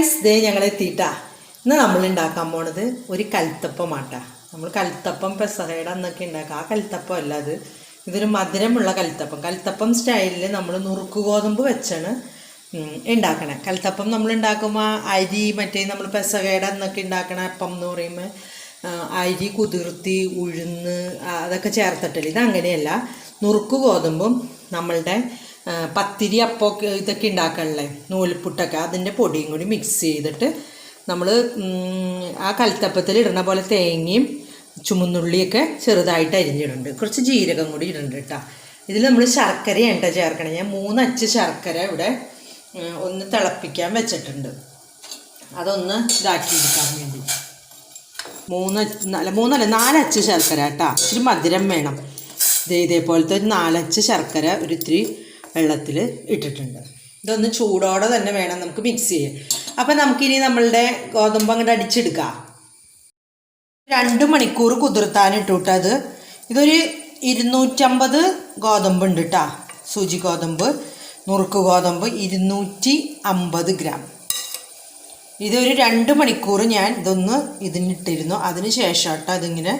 Guys ദേ ഞങ്ങൾ എത്തിയിട്ടാ. ഇന്ന് നമ്മൾ ഉണ്ടാക്കാൻ പോണത് ഒരു കൽത്തപ്പമാട്ടാ. നമ്മൾ കൽത്തപ്പം പെസഹയുടെ അന്നൊക്കെ ഉണ്ടാക്കുക. ആ കൽത്തപ്പം അല്ല അത്, ഇതൊരു മധുരമുള്ള കൽത്തപ്പം. കൽത്തപ്പം സ്റ്റൈലിൽ നമ്മൾ നുറുക്ക് ഗോതമ്പ് വെച്ചാണ് ഉണ്ടാക്കണേ. കൽത്തപ്പം നമ്മൾ ഉണ്ടാക്കുമ്പോൾ അരി മറ്റേ നമ്മൾ പെസഹയുടെ അന്നൊക്കെ ഉണ്ടാക്കണ അപ്പം എന്ന് പറയുമ്പോൾ അരി കുതിർത്തി ഉഴുന്ന് അതൊക്കെ ചേർത്തിട്ടില്ല. ഇതങ്ങനെയല്ല, നുറുക്ക് ഗോതമ്പും നമ്മളുടെ പത്തിരി അപ്പമൊക്കെ ഇതൊക്കെ ഉണ്ടാക്കാനല്ലേ, നൂൽപുട്ടൊക്കെ, അതിൻ്റെ പൊടിയും കൂടി മിക്സ് ചെയ്തിട്ട് നമ്മൾ ആ കൽത്തപ്പത്തിൽ ഇടുന്ന പോലെ തേങ്ങയും ചുമന്നുള്ളിയൊക്കെ ചെറുതായിട്ട് അരിഞ്ഞിടുന്നുണ്ട്. കുറച്ച് ജീരകം കൂടി ഇടുന്നുണ്ട് കേട്ടോ. ഇതിൽ നമ്മൾ ശർക്കരയാണ് കേട്ടോ ചേർക്കണം. ഞാൻ 3 അച്ച് ശർക്കര ഇവിടെ ഒന്ന് തിളപ്പിക്കാൻ വെച്ചിട്ടുണ്ട്. അതൊന്ന് ഇതാക്കിയെടുക്കാൻ വേണ്ടി 4 അച്ച് ശർക്കര കേട്ടോ. ഇച്ചിരി മധുരം വേണം. ഇതേപോലത്തെ ഒരു 4 അച്ച് ശർക്കര ഒരു ഇത്തിരി വെള്ളത്തിൽ ഇട്ടിട്ടുണ്ട്. ഇതൊന്ന് ചൂടോടെ തന്നെ വേണം നമുക്ക് മിക്സ് ചെയ്യാൻ. അപ്പം നമുക്കിനി നമ്മളുടെ ഗോതമ്പ് അങ്ങോട്ട് അടിച്ചെടുക്കാം. 2 മണിക്കൂർ കുതിർത്താനിട്ടിട്ടത്. ഇതൊരു 250 ഗോതമ്പ് ഉണ്ട് കേട്ടോ. സൂചി ഗോതമ്പ്, നുറുക്ക് ഗോതമ്പ് 250 ഗ്രാം. ഇതൊരു 2 മണിക്കൂർ ഞാൻ ഇതൊന്ന് ഇതിനിട്ടിരുന്നു. അതിന് ശേഷം കേട്ടോ അതിങ്ങനെ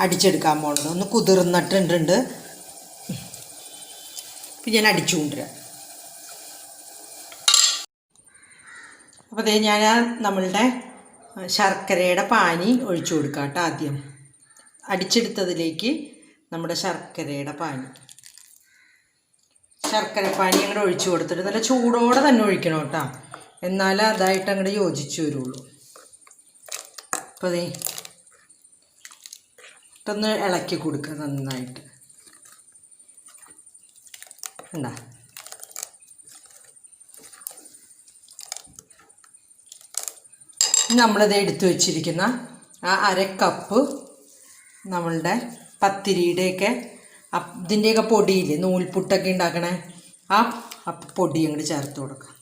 അടിച്ചെടുക്കാൻ പോകണത്. ഒന്ന് കുതിർന്നിട്ടുണ്ട്. ഇപ്പം ഞാൻ അടിച്ചു കൊണ്ടുവരാം. അപ്പോൾ അതേ ഞാൻ നമ്മളുടെ ശർക്കരയുടെ പാനി ഒഴിച്ചു കൊടുക്കാം കേട്ടോ. ആദ്യം അടിച്ചെടുത്തതിലേക്ക് നമ്മുടെ ശർക്കരയുടെ പാനി, ശർക്കര പാനി അങ്ങോട്ട് ഒഴിച്ചു കൊടുത്തിട്ട് നല്ല ചൂടോടെ തന്നെ ഒഴിക്കണം കേട്ടോ. എന്നാലേ അതായിട്ട് അങ്ങോട്ട് യോജിച്ച് വരുള്ളൂ. അപ്പോൾ അതേ ഇട്ടൊന്ന് ഇളക്കി കൊടുക്കുക നന്നായിട്ട്. ഉണ്ടാ നമ്മളിത് എടുത്തു വച്ചിരിക്കുന്ന ആ 1/2 കപ്പ് നമ്മളുടെ പത്തിരിയുടെയൊക്കെ ഇതിൻ്റെയൊക്കെ പൊടിയില്ലേ, നൂൽപുട്ടൊക്കെ ഉണ്ടാക്കണേ, ആ പൊടി അങ്ങോട്ട് ചേർത്ത് കൊടുക്കുക.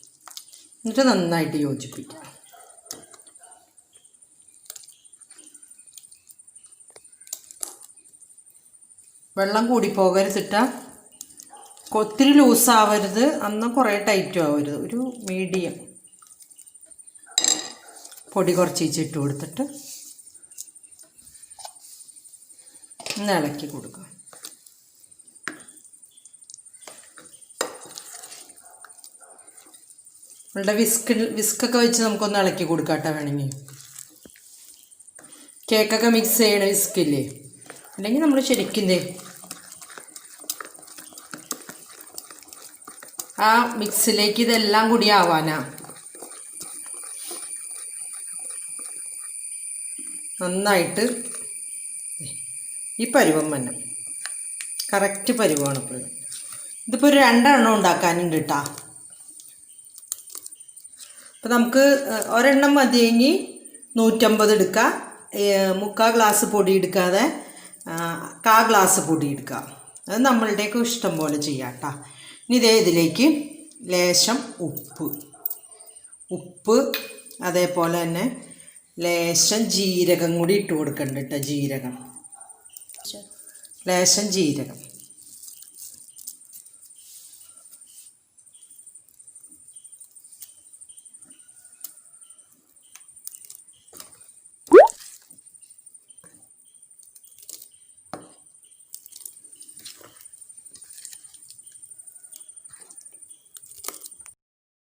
എന്നിട്ട് നന്നായിട്ട് യോജിപ്പിക്കുക. വെള്ളം കൂടി പോകരുതിട്ടാ, ഒത്തിരി ലൂസാവരുത്, അന്ന് കുറേ ടൈറ്റും ആവരുത്. ഒരു മീഡിയം. പൊടി കുറച്ച് ഇട്ട് കൊടുത്തിട്ട് ഒന്ന് ഇളക്കി കൊടുക്കുക. നമ്മളുടെ വിസ്കൊക്കെ വെച്ച് നമുക്കൊന്ന് ഇളക്കി കൊടുക്കാം കേട്ടോ. വേണമെങ്കിൽ കേക്കൊക്കെ മിക്സ് ചെയ്യണ വിസ്കില്ലേ, അല്ലെങ്കിൽ നമ്മൾ ശരിക്കും ആ മിക്സിലേക്ക് ഇതെല്ലാം കൂടി ആവാനാ. നന്നായിട്ട് ഈ പരുവം തന്നെ കറക്റ്റ് പരുവമാണ്. ഇപ്പോൾ ഇതിപ്പോൾ ഒരു 2 എണ്ണം ഉണ്ടാക്കാനുണ്ട് കേട്ടോ. അപ്പോൾ നമുക്ക് ഒരെണ്ണം മതിയെങ്കിൽ 150 എടുക്കുക. 3/4 ഗ്ലാസ് പൊടി എടുക്കാതെ 1/4 ഗ്ലാസ് പൊടി എടുക്കുക. അത് നമ്മളുടെയൊക്കെ ഇഷ്ടം പോലെ ചെയ്യാം കേട്ടോ. ഇനി ഇതിലേക്ക് ലേശം ഉപ്പ് അതേപോലെ തന്നെ ലേശം ജീരകം കൂടി ഇട്ട് കൊടുക്കണ്ട കേട്ടോ. ലേശം ജീരകം.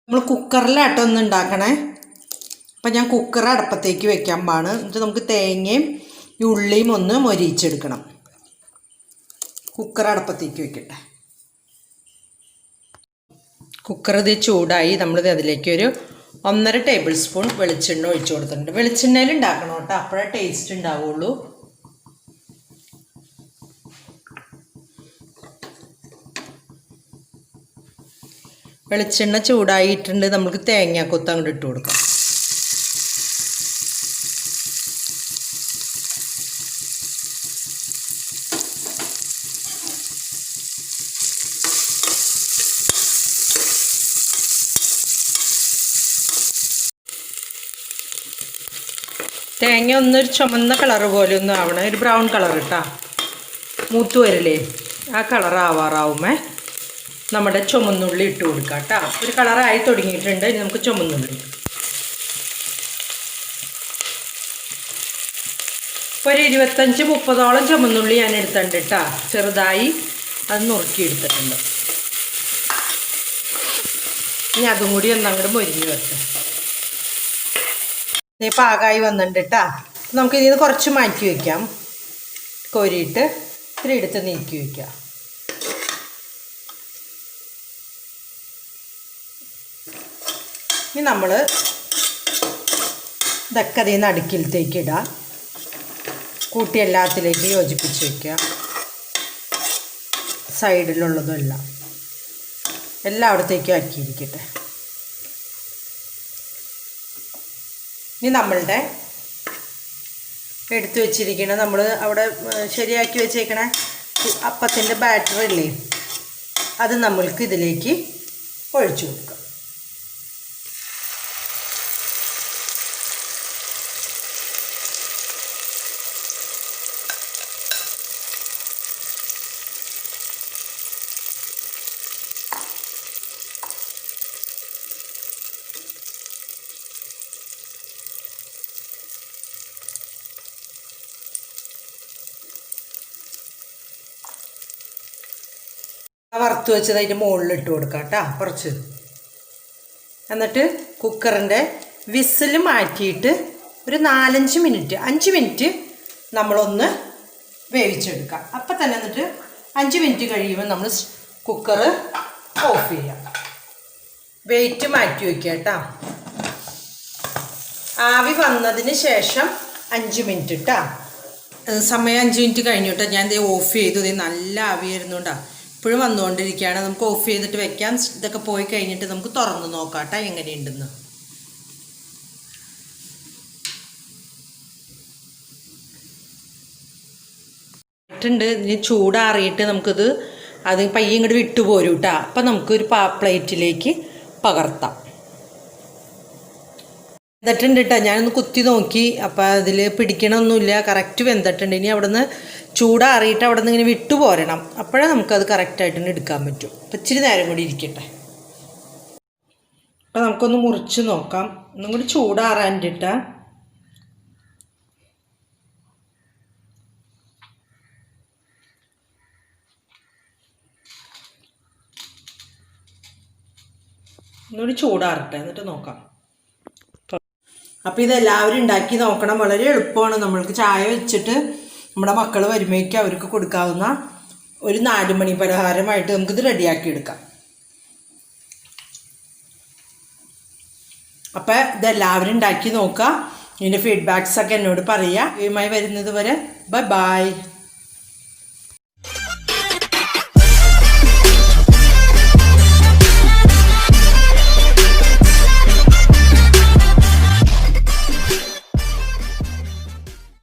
നമ്മൾ കുക്കറിലാട്ടോ ഒന്ന് ഉണ്ടാക്കണേ. അപ്പം ഞാൻ കുക്കർ അടുപ്പത്തേക്ക് വെക്കാൻ പാണ്. എന്നിട്ട് നമുക്ക് തേങ്ങയും ഈ ഉള്ളിയും ഒന്ന് മൊരിയിച്ചെടുക്കണം. കുക്കർ അടുപ്പത്തേക്ക് വെക്കട്ടെ. കുക്കർ ഇത് ചൂടായി. നമ്മളിത് അതിലേക്ക് ഒരു 1.5 ടേബിൾ സ്പൂൺ വെളിച്ചെണ്ണ ഒഴിച്ചു കൊടുത്തിട്ടുണ്ട്. വെളിച്ചെണ്ണയിൽ ഉണ്ടാക്കണം കേട്ടോ, അപ്പോഴേ ടേസ്റ്റ് ഉണ്ടാവുള്ളൂ. വെളിച്ചെണ്ണ ചൂടായിട്ടുണ്ട്. നമുക്ക് തേങ്ങാക്കൊത്ത് അങ്ങോട്ട് ഇട്ട് കൊടുക്കാം. തേങ്ങ ഒന്നൊരു ചുമന്ന കളർ പോലെ ഒന്നും ആവണം, ഒരു ബ്രൗൺ കളർ ഇട്ടാ മൂത്ത് വരില്ലേ, ആ കളർ ആവാറാവുമേ നമ്മുടെ ചുമന്നുള്ളി ഇട്ട് കൊടുക്കാം കേട്ടോ. ഒരു കളറായി തുടങ്ങിയിട്ടുണ്ട്. ഇനി നമുക്ക് ചുമന്നുള്ളി ഒരു 25-30 ചുമന്നുള്ളി ഞാൻ എടുത്തിട്ടുണ്ട് കേട്ടോ. ചെറുതായി അത് നുറുക്കിയെടുത്തിട്ടുണ്ട്. ഇനി അതും കൂടി ഒന്നങ്ങോട്ട് മൊരിഞ്ഞ് വെക്കാം. ഈ പാകമായി വന്നിട്ടുണ്ട് കേട്ടോ. നമുക്ക് ഇതിൽ നിന്ന് കുറച്ച് മാറ്റി വയ്ക്കാം. കോരിയിട്ട് ഇത്തിരി എടുത്ത് നീക്കി വയ്ക്കാം. ഇനി നമ്മൾ ഇതൊക്കെ അതിൽ നിന്ന് അടുക്കിലത്തേക്ക് ഇടാം. കൂട്ടി എല്ലാത്തിലേക്ക് യോജിപ്പിച്ച് വയ്ക്കുക. സൈഡിലുള്ളതും എല്ലായിടത്തേക്കും ആക്കിയിരിക്കട്ടെ. ഇനി നമ്മളുടെ എടുത്തു വെച്ചിരിക്കണ നമ്മൾ അവിടെ ശരിയാക്കി വെച്ചേക്കണ അപ്പത്തിൻ്റെ ബാറ്റർ ഇല്ലേ, അത് നമ്മൾക്ക് ഇതിലേക്ക് ഒഴിച്ചു കൊടുക്കാം. വറുത്ത് വെച്ചത് അതിൻ്റെ മുകളിൽ ഇട്ട് കൊടുക്കാം കേട്ടോ കുറച്ച്. എന്നിട്ട് കുക്കറിൻ്റെ വിസിൽ മാറ്റിയിട്ട് ഒരു 4-5 മിനിറ്റ് 5 മിനിറ്റ് നമ്മളൊന്ന് വേവിച്ചെടുക്കാം. അപ്പം തന്നെ എന്നിട്ട് 5 മിനിറ്റ് കഴിയുമ്പോൾ നമ്മൾ കുക്കർ ഓഫ് ചെയ്യാം. വെയിറ്റ് മാറ്റി വയ്ക്കുക കേട്ടോ. ആവി വന്നതിന് ശേഷം 5 മിനിറ്റ് കേട്ടോ. സമയം 5 മിനിറ്റ് കഴിഞ്ഞു കേട്ടോ. ഞാൻ ഇത് ഓഫ് ചെയ്തു. ഇത് നല്ല ആവി വരുന്നുണ്ടാ. ഇപ്പോഴും വന്നുകൊണ്ടിരിക്കുകയാണ്. നമുക്ക് ഓഫ് ചെയ്തിട്ട് വെക്കാം. ഇതൊക്കെ പോയി കഴിഞ്ഞിട്ട് നമുക്ക് തുറന്ന് നോക്കാം കേട്ടോ എങ്ങനെയുണ്ടെന്ന്. ഇട്ടുണ്ട്. ഇനി ചൂടാറിയിട്ട് നമുക്കിത് അത് പയ്യെ ഇങ്ങോട്ട് വിട്ടുപോരും കേട്ടോ. അപ്പം നമുക്കൊരു പ്ലേറ്റിലേക്ക് പകർത്താം. വെന്തിട്ടുണ്ട് കേട്ടോ. ഞാനൊന്ന് കുത്തി നോക്കി. അപ്പം അതിൽ പിടിക്കണമൊന്നുമില്ല. കറക്റ്റ് വെന്തിട്ടുണ്ട്. ഇനി അവിടെ നിന്ന് ചൂടാറിയിട്ട് അവിടെ നിന്ന് ഇങ്ങനെ വിട്ടു പോരണം. അപ്പോഴേ നമുക്കത് കറക്റ്റായിട്ട് തന്നെ എടുക്കാൻ പറ്റും. അപ്പം ഇച്ചിരി നേരം കൂടി ഇരിക്കട്ടെ. അപ്പം നമുക്കൊന്ന് മുറിച്ച് നോക്കാം. ഒന്നും കൂടി ചൂടാറാനിട്ടാ. ഒന്നുകൂടി ചൂടാറട്ടെ എന്നിട്ട് നോക്കാം. അപ്പോൾ ഇതെല്ലാവരും ഉണ്ടാക്കി നോക്കണം. വളരെ എളുപ്പമാണ്. നമ്മൾക്ക് ചായ വെച്ചിട്ട് നമ്മുടെ മക്കൾ വരുമ്പോഴേക്ക് അവർക്ക് കൊടുക്കാവുന്ന ഒരു നാലുമണി പലഹാരമായിട്ട് നമുക്കിത് റെഡിയാക്കി എടുക്കാം. അപ്പോൾ ഇതെല്ലാവരും ഉണ്ടാക്കി നോക്കുക. ഇതിൻ്റെ ഫീഡ്ബാക്സൊക്കെ എന്നോട് പറയുക. ഇതുമായി വരുന്നത് വരെ ബൈ.